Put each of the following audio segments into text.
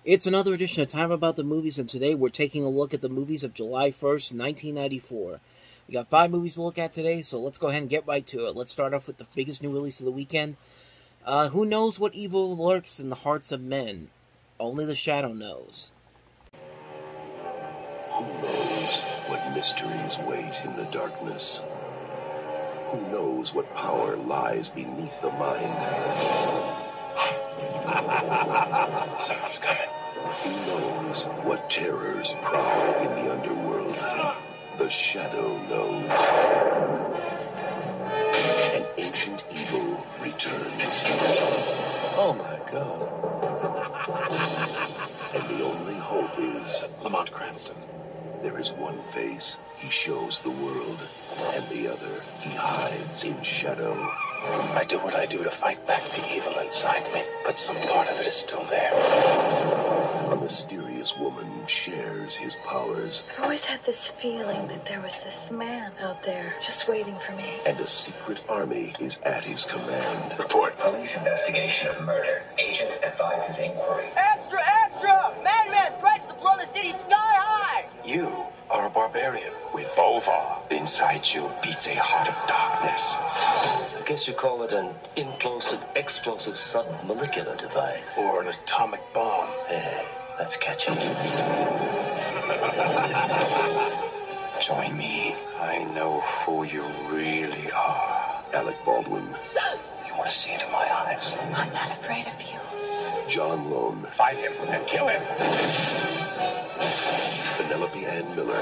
It's another edition of Time About the Movies, and today we're taking a look at the movies of July 1st, 1994. We got 5 movies to look at today, so let's go ahead and get right to it. Let's start off with the biggest new release of the weekend. Who knows what evil lurks in the hearts of men? Only the shadow knows. Who knows what mysteries wait in the darkness? Who knows what power lies beneath the mind? Someone's coming. Who knows what terrors prowl in the underworld? The shadow knows. An ancient evil returns. Oh my God. And the only hope is Lamont Cranston. there is one face he shows the world, and the other he hides in shadow. I do what I do to fight back the evil inside me, but some part of it is still there. A mysterious woman shares his powers, I've always had this feeling that there was this man out there just waiting for me. and a secret army is at his command. Report. Police investigation of murder. Agent advises inquiry. Extra, extra! Madman threats to blow the city sky high! You are a barbarian. With Vobile, inside you beats a heart of darkness. I guess you call it an implosive, explosive, submolecular device. Or an atomic bomb. Hey, that's catchy. Join me. I know who you really are. Alec Baldwin, You want to see into my eyes? I'm not afraid of you. John Lone, Find him and kill him. Penelope Ann Miller,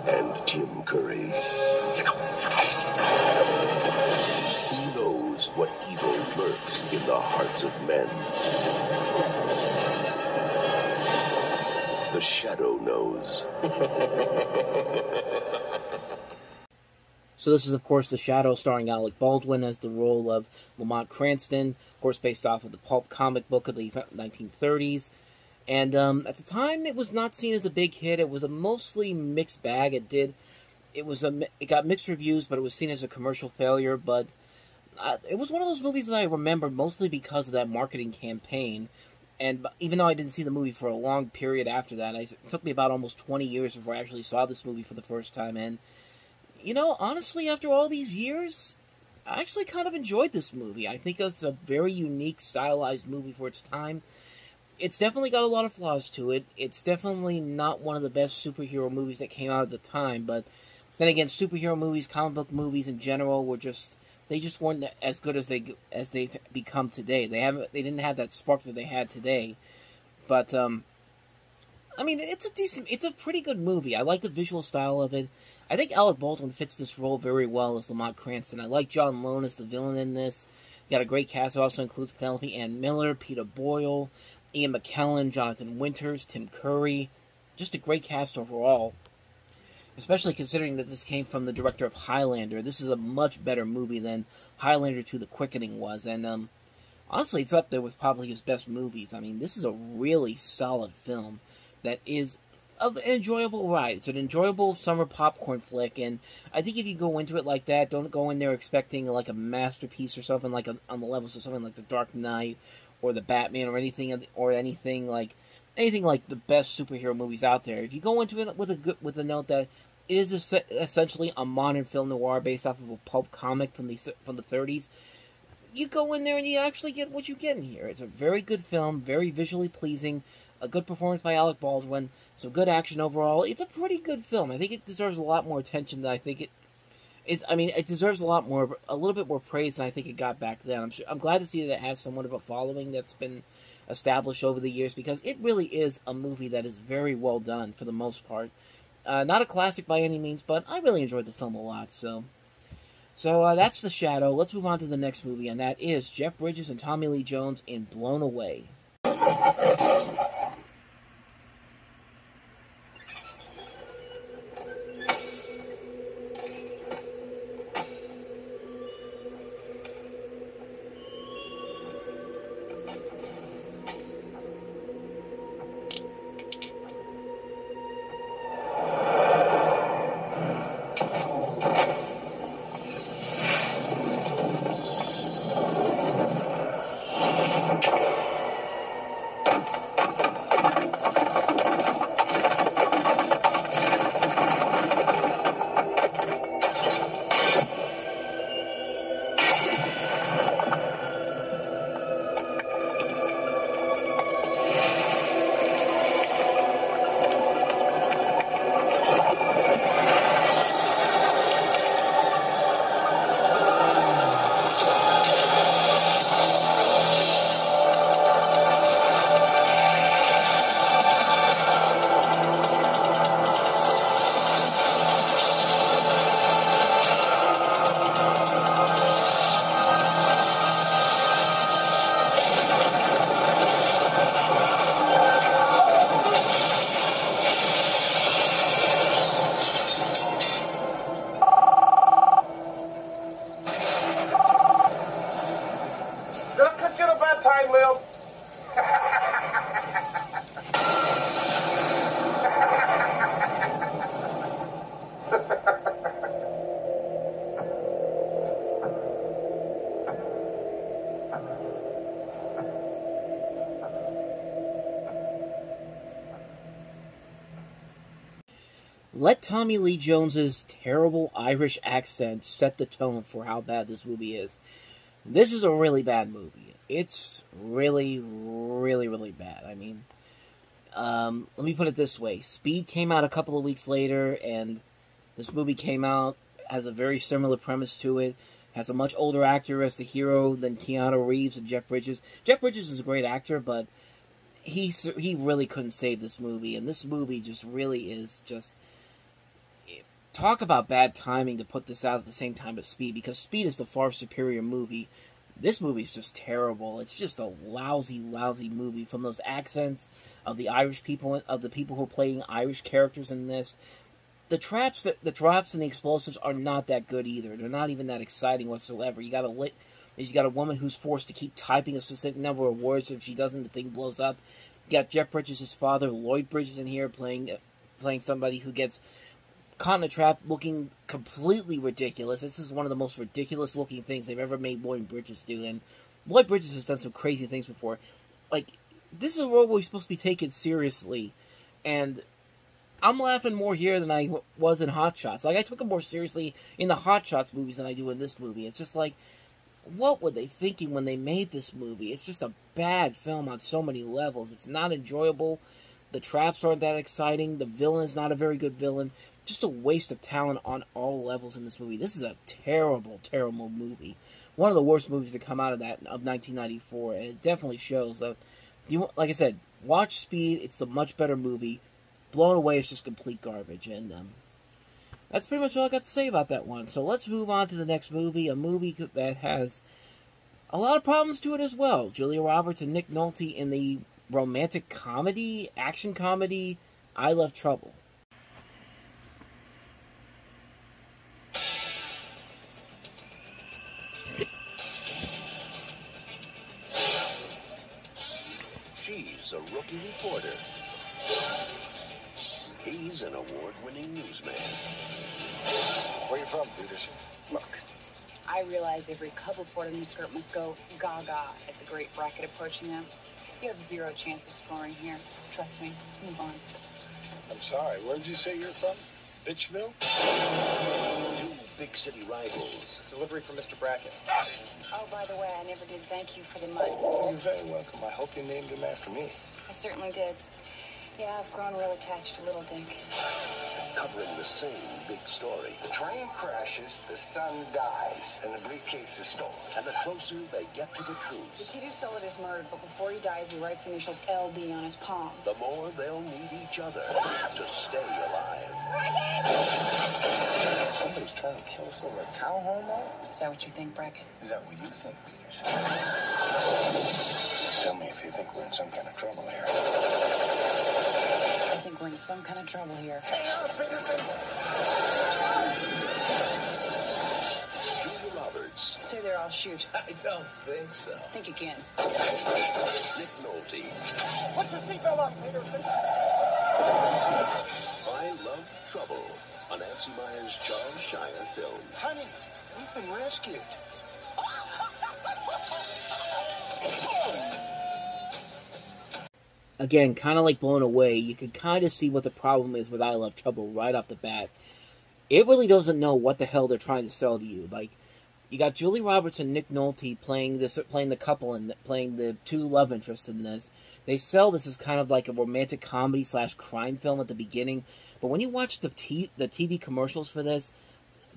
and Tim Curry. Who knows what evil lurks in the hearts of men? The shadow knows. So this is, of course, The Shadow, starring Alec Baldwin as the role of Lamont Cranston, of course, based off of the pulp comic book of the 1930s. And at the time, it was not seen as a big hit. It was a mostly mixed bag. It got mixed reviews, but it was seen as a commercial failure. But it was one of those movies that I remember mostly because of that marketing campaign. And even though I didn't see the movie for a long period after that, it took me about almost 20 years before I actually saw this movie for the first time. And, you know, honestly, after all these years, I actually kind of enjoyed this movie. I think it's a very unique, stylized movie for its time. It's definitely got a lot of flaws to it. It's definitely not one of the best superhero movies that came out at the time. But then again, superhero movies, comic book movies in general, they just weren't as good as they've become today. They didn't have that spark that they had today. But I mean, it's a pretty good movie. I like the visual style of it. I think Alec Baldwin fits this role very well as Lamont Cranston. I like John Lone as the villain in this. You got a great cast. It also includes Penelope Ann Miller, Peter Boyle, Ian McKellen, Jonathan Winters, Tim Curry. Just a great cast overall. Especially considering that this came from the director of Highlander. This is a much better movie than Highlander 2: The Quickening was. And honestly, it's up there with probably his best movies. I mean, this is a really solid film that is an enjoyable ride. It's an enjoyable summer popcorn flick, and I think if you go into it like that, don't go in there expecting like a masterpiece or something like on the levels of something like The Dark Knight or The Batman or anything like the best superhero movies out there. If you go into it with a note that it is essentially a modern film noir based off of a pulp comic from the 30s, you go in there and you actually get what you get in here. It's a very good film, very visually pleasing, a good performance by Alec Baldwin, some good action overall. It's a pretty good film. I think it deserves a lot more attention than I think it is. I mean, it deserves a little bit more praise than I think it got back then. I'm glad to see that it has somewhat of a following that's been established over the years, because it really is a movie that is very well done for the most part. Not a classic by any means, but I really enjoyed the film a lot. So that's The Shadow. Let's move on to the next movie, and that is Jeff Bridges and Tommy Lee Jones in Blown Away. let Tommy Lee Jones's terrible Irish accent set the tone for how bad this movie is. This is a really bad movie. It's really, really, really bad. I mean, let me put it this way. Speed came out a couple of weeks later, and this movie came out, has a very similar premise to it, has a much older actor as the hero than Keanu Reeves and Jeff Bridges. Jeff Bridges is a great actor, but he really couldn't save this movie, and this movie just really is just... Talk about bad timing to put this out at the same time as Speed, because Speed is the far superior movie. This movie is just terrible. It's just a lousy, lousy movie. From those accents of the Irish people, of the people who are playing Irish characters in this, the traps and the explosives are not that good either. They're not even that exciting whatsoever. You got a woman who's forced to keep typing a specific number of words. If she doesn't, the thing blows up. You got Jeff Bridges' father, Lloyd Bridges, in here playing somebody who gets caught in a trap looking completely ridiculous. This is one of the most ridiculous looking things they've ever made Lloyd Bridges do, and Lloyd Bridges has done some crazy things before. Like, this is a role where he's supposed to be taken seriously, and I'm laughing more here than I was in Hot Shots. Like, I took him more seriously in the Hot Shots movies than I do in this movie. It's just like, what were they thinking when they made this movie? It's just a bad film on so many levels. It's not enjoyable. The traps aren't that exciting. The villain is not a very good villain. Just a waste of talent on all levels in this movie. This is a terrible, terrible movie. One of the worst movies to come out of 1994, and it definitely shows. Like I said, watch Speed. It's the much better movie. Blown Away is just complete garbage, and that's pretty much all I got to say about that one. So let's move on to the next movie, a movie that has a lot of problems to it as well. Julia Roberts and Nick Nolte in the romantic comedy, action comedy, I Love Trouble. She's a rookie reporter. He's an award-winning newsman. Where you from, Peterson? Look, I realize every couple port in your skirt must go gaga at the great bracket approaching them. You have zero chance of scoring here. Trust me. Move on. I'm sorry, where did you say you're from? Bitchville? Two big city rivals. Delivery for Mr. Brackett. Oh, by the way, I never did thank you for the mud. You're very welcome. I hope you named him after me. I certainly did. Yeah, I've grown real attached to Little Dick. Covering the same big story. The train crashes, the son dies, and the briefcase is stolen. And the closer they get to the truth, The kid who stole it is murdered, but before he dies, he writes the initials LD on his palm. the more they'll need each other to stay alive. Somebody's trying to kill us over a cow hormone? Is that what you think, Brackett? Is that what you think, Peterson? Tell me if you think we're in some kind of trouble here. I think we're in some kind of trouble here. Hang on, Peterson! Julia Roberts, Stay there, I'll shoot. I don't think so. I think you can. Nick Nolte. Put your seatbelt on, Peterson! I Love Trouble, a Nancy Meyers Charles Shire film. Honey, we've been rescued. Again, kind of like Blown Away, you can kind of see what the problem is with I Love Trouble right off the bat. It really doesn't know what the hell they're trying to sell to you. Like, you got Julie Roberts and Nick Nolte playing the couple and playing the two love interests in this. They sell this as kind of like a romantic comedy / crime film at the beginning, but when you watch the TV commercials for this,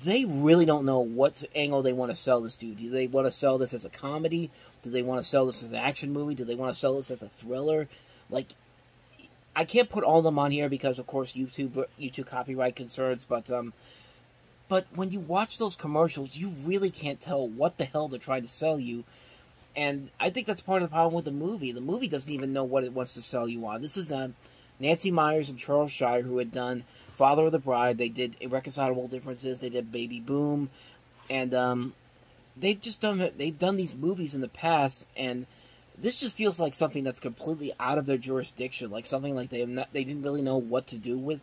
they really don't know what angle they want to sell this to. Do they want to sell this as a comedy? Do they want to sell this as an action movie? Do they want to sell this as a thriller? Like, I can't put all of them on here because, of course, YouTube copyright concerns, but when you watch those commercials, you really can't tell what the hell they're trying to sell you, and I think that's part of the problem with the movie. The movie doesn't even know what it wants to sell you on. This is Nancy Meyers and Charles Shire, who had done Father of the Bride. They did Irreconcilable Differences. They did Baby Boom, and they've done these movies in the past, and this just feels like something that's completely out of their jurisdiction, like something like they didn't really know what to do with.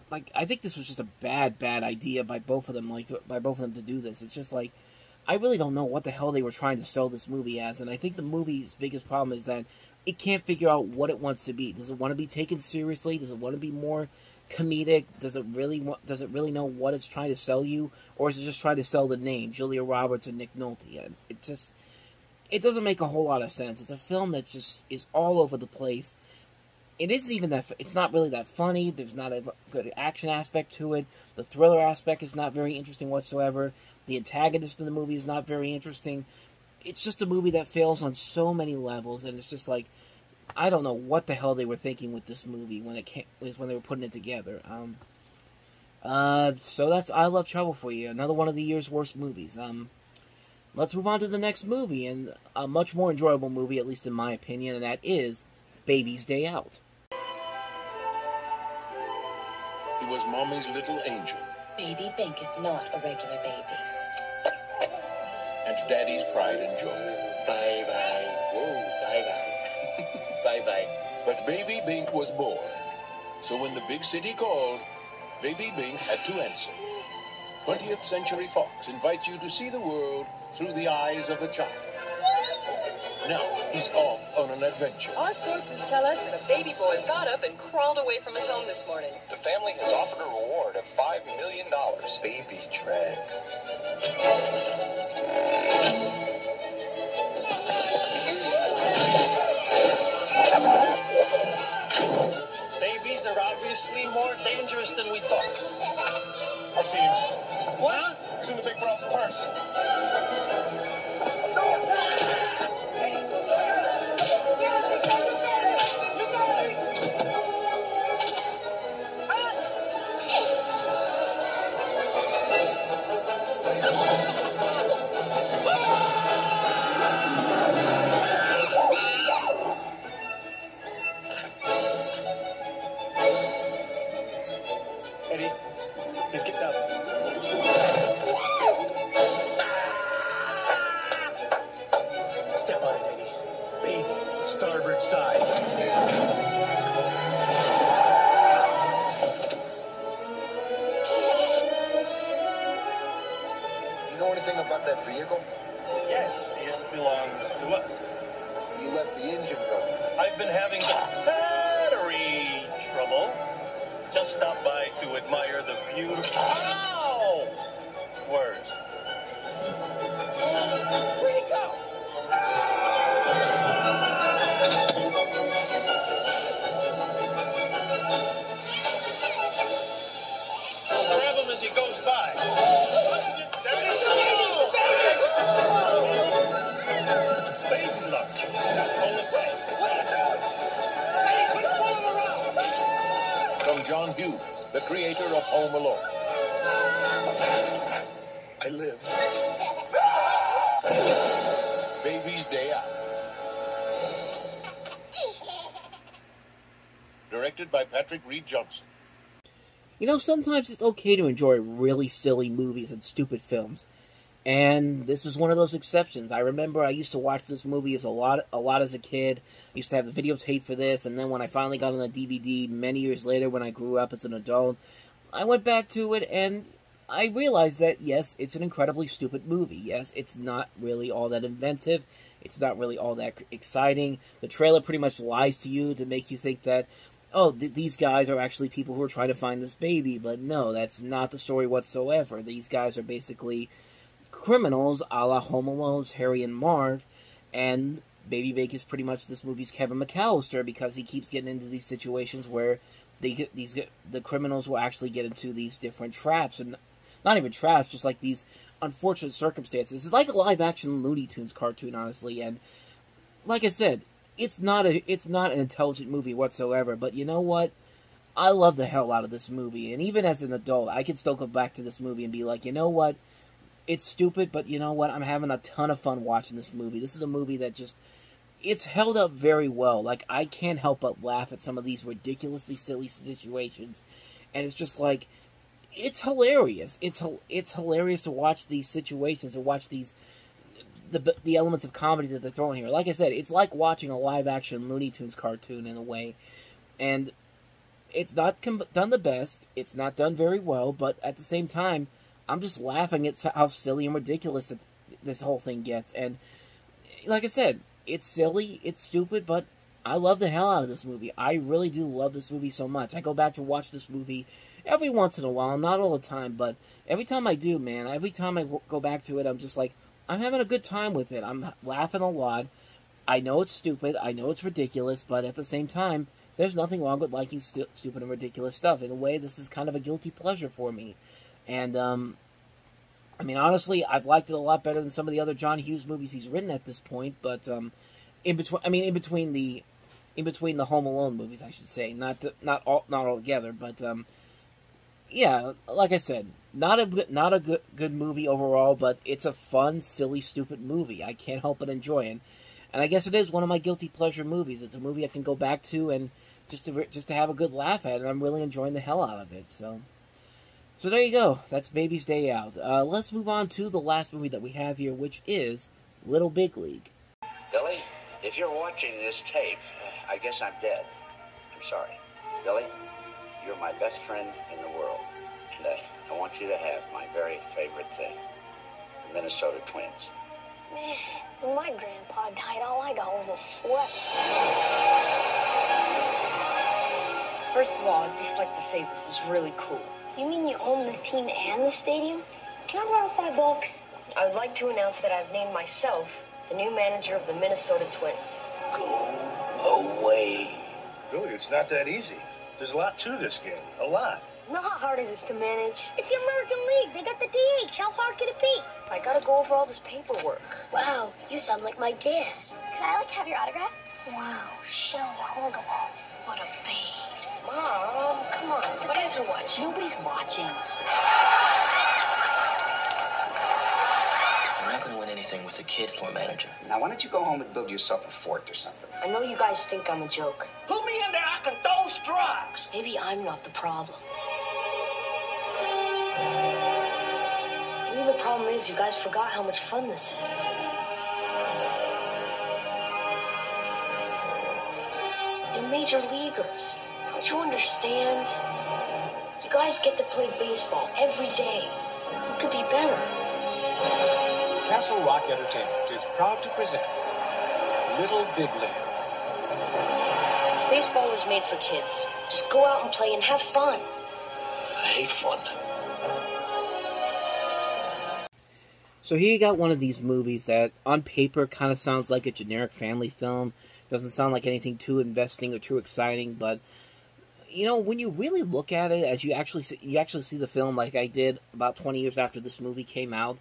Like, I think this was just a bad idea by both of them, to do this. It's just like, I really don't know what the hell they were trying to sell this movie as, and I think the movie's biggest problem is that it can't figure out what it wants to be. Does it want to be taken seriously? Does it want to be more comedic? Does it really know what it's trying to sell you, or is it just trying to sell the name Julia Roberts and Nick Nolte? And it doesn't make a whole lot of sense. It's a film that just is all over the place. It isn't even that. It's not really that funny. There's not a good action aspect to it. The thriller aspect is not very interesting whatsoever. The antagonist in the movie is not very interesting. It's just a movie that fails on so many levels, and it's just like, I don't know what the hell they were thinking with this movie when they were putting it together. So that's I Love Trouble for you. Another one of the year's worst movies. Let's move on to the next movie, and a much more enjoyable movie, at least in my opinion, and that is Baby's Day Out. He was Mommy's little angel. Baby Bink is not a regular baby. And Daddy's pride and joy. Bye-bye. Whoa, bye-bye. Bye-bye. But Baby Bink was born. So when the big city called, Baby Bink had to answer. 20th Century Fox invites you to see the world through the eyes of a child. Now he's off on an adventure. Our sources tell us that a baby boy got up and crawled away from his home this morning. The family has offered a reward of $5 million. Baby tracks. Babies are obviously more dangerous than we thought. I see him. What? He's in the big brown purse. Eddie, he's getting up. Step on it, Eddie. Baby, starboard side. You know anything about that vehicle? Yes, it belongs to us. You left the engine running. I've been having battery trouble. Just stopped by to admire the beautiful... Ow! Word. Where'd he go? I'll grab him as he goes by. There he is. Baby luck. On the way. What are you doing? Hey, quit fooling around. From John Hughes, the creator of Home Alone. I lived. Baby's Day Out. Directed by Patrick Reed Johnson. You know, sometimes it's okay to enjoy really silly movies and stupid films. And this is one of those exceptions. I remember I used to watch this movie a lot as a kid. I used to have the videotape for this, and then when I finally got on the DVD many years later when I grew up as an adult, I went back to it and I realized that, yes, it's an incredibly stupid movie. Yes, it's not really all that inventive. It's not really all that exciting. The trailer pretty much lies to you to make you think that, oh, these guys are actually people who are trying to find this baby. But no, that's not the story whatsoever. These guys are basically criminals a la Home Alone's Harry and Marv, and Baby Bake is pretty much this movie's Kevin McAllister because he keeps getting into these situations where the criminals will actually get into these different traps, and not even traps, just like these unfortunate circumstances. It's like a live-action Looney Tunes cartoon, honestly, and like I said, it's not an intelligent movie whatsoever, but you know what? I love the hell out of this movie, and even as an adult, I can still go back to this movie and be like, you know what? It's stupid, but you know what? I'm having a ton of fun watching this movie. This is a movie that just... It's held up very well. Like, I can't help but laugh at some of these ridiculously silly situations. And it's just like... It's hilarious. It's hilarious to watch these situations, to watch these... The elements of comedy that they're throwing here. Like I said, it's like watching a live-action Looney Tunes cartoon in a way. And it's not done the best. It's not done very well. But at the same time... I'm just laughing at how silly and ridiculous this whole thing gets. And, like I said, it's silly, it's stupid, but I love the hell out of this movie. I really do love this movie so much. I go back to watch this movie every once in a while, not all the time, but every time I do, man, every time I go back to it, I'm just like, I'm having a good time with it. I'm laughing a lot. I know it's stupid. I know it's ridiculous, but at the same time, there's nothing wrong with liking stupid and ridiculous stuff. In a way, this is kind of a guilty pleasure for me. And, I mean, honestly, I've liked it a lot better than some of the other John Hughes movies he's written at this point. But in between the Home Alone movies, I should say, not all together. But yeah, like I said, not a good movie overall, but it's a fun, silly, stupid movie. I can't help but enjoy it, and I guess it is one of my guilty pleasure movies. It's a movie I can go back to and just to have a good laugh at, and I'm really enjoying the hell out of it. So there you go. That's Baby's Day Out. Let's move on to the last movie that we have here, which is Little Big League. Billy, if you're watching this tape, I guess I'm dead. I'm sorry. Billy, you're my best friend in the world. And I want you to have my very favorite thing, the Minnesota Twins. Man, when my grandpa died, all I got was a sweat. First of all, I'd just like to say this is really cool. You mean you own the team and the stadium? Can I borrow $5? I would like to announce that I've named myself the new manager of the Minnesota Twins. Go away. Billy, it's not that easy. There's a lot to this game. A lot. You know how hard it is to manage? It's the American League. They got the DH. How hard can it be? I gotta go over all this paperwork. Wow, you sound like my dad. Can I, have your autograph? Wow, show Vobile. What a babe. Mom, come on. You guys are watching. Nobody's watching. We're not going to win anything with a kid for manager. Now, why don't you go home and build yourself a fort or something? I know you guys think I'm a joke. Put me in there, I can throw strikes. Maybe I'm not the problem. Maybe the problem is you guys forgot how much fun this is. You're major leaguers. Don't you understand? You guys get to play baseball every day. It could be better. Castle Rock Entertainment is proud to present Little Big League. Baseball was made for kids. Just go out and play and have fun. I hate fun. So here you got one of these movies that on paper kind of sounds like a generic family film. Doesn't sound like anything too investing or too exciting, but you know, when you really look at it, as you actually see the film, like I did about 20 years after this movie came out,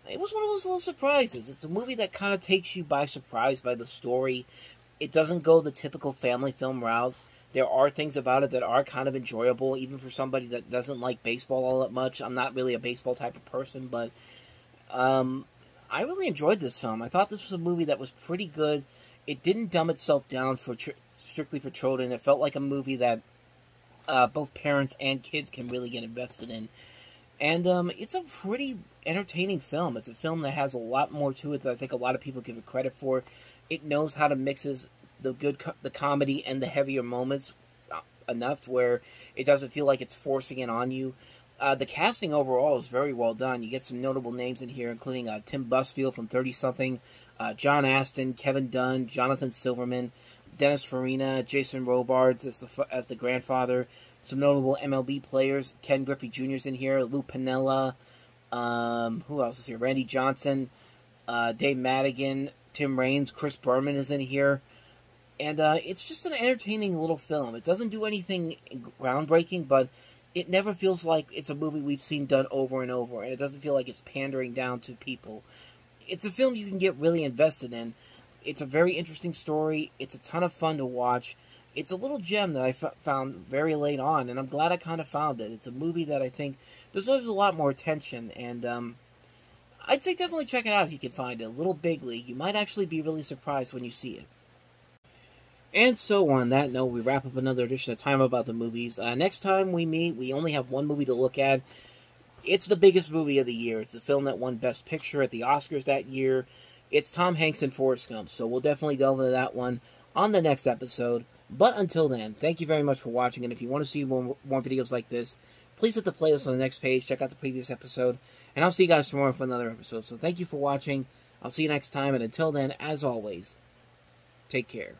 it was one of those little surprises. It's a movie that kind of takes you by surprise by the story. It doesn't go the typical family film route. There are things about it that are kind of enjoyable, even for somebody that doesn't like baseball all that much. I'm not really a baseball type of person, but I really enjoyed this film. I thought this was a movie that was pretty good. It didn't dumb itself down strictly for children. It felt like a movie that both parents and kids can really get invested in. And it's a pretty entertaining film. It's a film that has a lot more to it than I think a lot of people give it credit for. It knows how to mixes the comedy and the heavier moments enough to where it doesn't feel like it's forcing it on you. The casting overall is very well done. You get some notable names in here, including Tim Busfield from 30-something, John Astin, Kevin Dunn, Jonathan Silverman, Dennis Farina, Jason Robards as the grandfather. Some notable MLB players. Ken Griffey Jr. is in here. Lou Piniella. Who else is here? Randy Johnson. Dave Madigan. Tim Raines. Chris Berman is in here. And it's just an entertaining little film. It doesn't do anything groundbreaking, but it never feels like it's a movie we've seen done over and over. And it doesn't feel like it's pandering down to people. It's a film you can get really invested in. It's a very interesting story. It's a ton of fun to watch. It's a little gem that I found very late on, and I'm glad I kind of found it. It's a movie that I think deserves a lot more attention, and I'd say definitely check it out if you can find it. Little Big League. You might actually be really surprised when you see it. And so on that note, we wrap up another edition of Time About the Movies. Next time we meet, we only have one movie to look at. It's the biggest movie of the year. It's the film that won Best Picture at the Oscars that year. It's Tom Hanks and Forrest Gump, so we'll definitely delve into that one on the next episode. But until then, thank you very much for watching, and if you want to see more videos like this, please hit the playlist on the next page, check out the previous episode, and I'll see you guys tomorrow for another episode. So thank you for watching, I'll see you next time, and until then, as always, take care.